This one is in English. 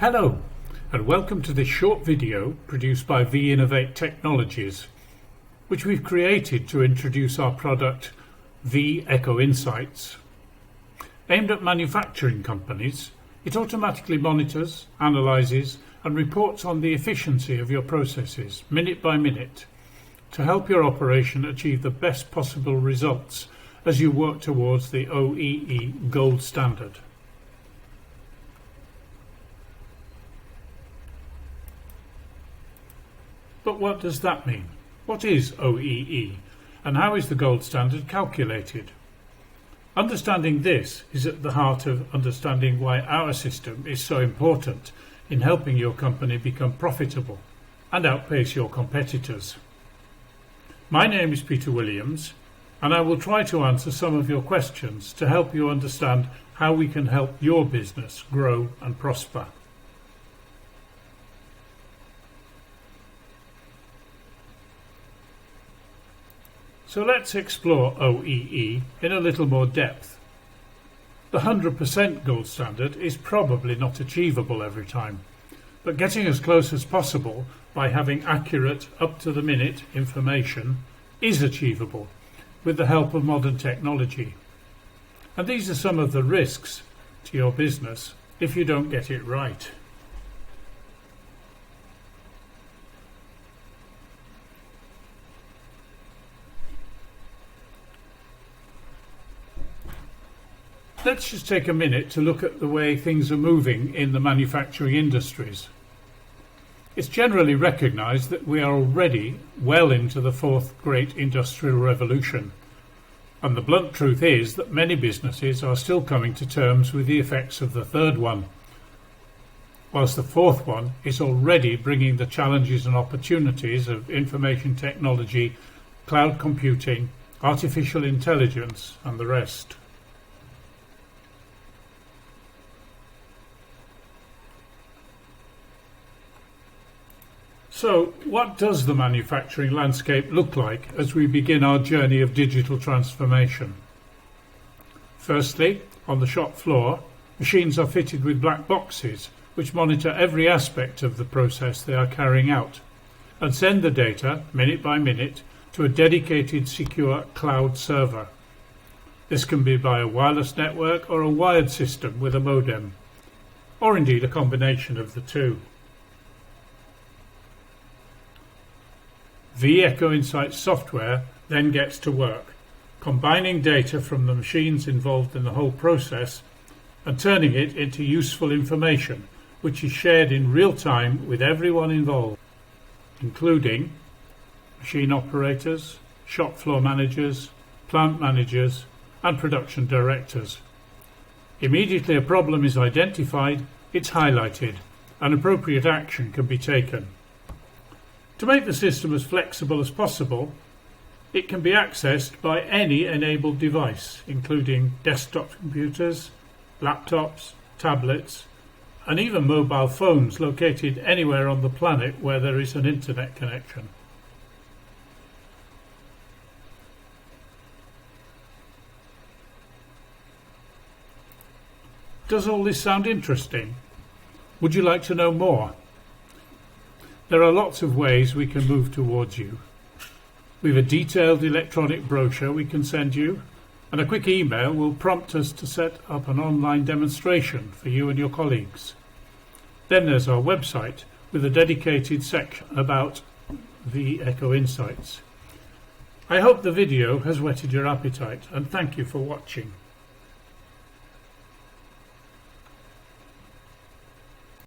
Hello and welcome to this short video produced by vEnnovate Technologies, which we've created to introduce our product vEchoInsights. Aimed at manufacturing companies, it automatically monitors, analyses and reports on the efficiency of your processes minute by minute to help your operation achieve the best possible results as you work towards the OEE gold standard. But what does that mean? What is OEE and how is the gold standard calculated? Understanding this is at the heart of understanding why our system is so important in helping your company become profitable and outpace your competitors. My name is Peter Williams and I will try to answer some of your questions to help you understand how we can help your business grow and prosper. So let's explore OEE in a little more depth. The 100% gold standard is probably not achievable every time, but getting as close as possible by having accurate, up-to-the-minute information is achievable with the help of modern technology. And these are some of the risks to your business if you don't get it right. Let's just take a minute to look at the way things are moving in the manufacturing industries. It's generally recognised that we are already well into the fourth great industrial revolution, and the blunt truth is that many businesses are still coming to terms with the effects of the third one, whilst the fourth one is already bringing the challenges and opportunities of information technology, cloud computing, artificial intelligence and the rest. So, what does the manufacturing landscape look like as we begin our journey of digital transformation? Firstly, on the shop floor, machines are fitted with black boxes which monitor every aspect of the process they are carrying out and send the data, minute by minute, to a dedicated secure cloud server. This can be by a wireless network or a wired system with a modem, or indeed a combination of the two. vEchoInsights software then gets to work, combining data from the machines involved in the whole process and turning it into useful information which is shared in real time with everyone involved, including machine operators, shop floor managers, plant managers and production directors. Immediately a problem is identified, it's highlighted and appropriate action can be taken. To make the system as flexible as possible, it can be accessed by any enabled device, including desktop computers, laptops, tablets, and even mobile phones located anywhere on the planet where there is an internet connection. Does all this sound interesting? Would you like to know more? There are lots of ways we can move towards you. We have a detailed electronic brochure we can send you, and a quick email will prompt us to set up an online demonstration for you and your colleagues. Then there's our website with a dedicated section about vEchoInsights. I hope the video has whetted your appetite and thank you for watching.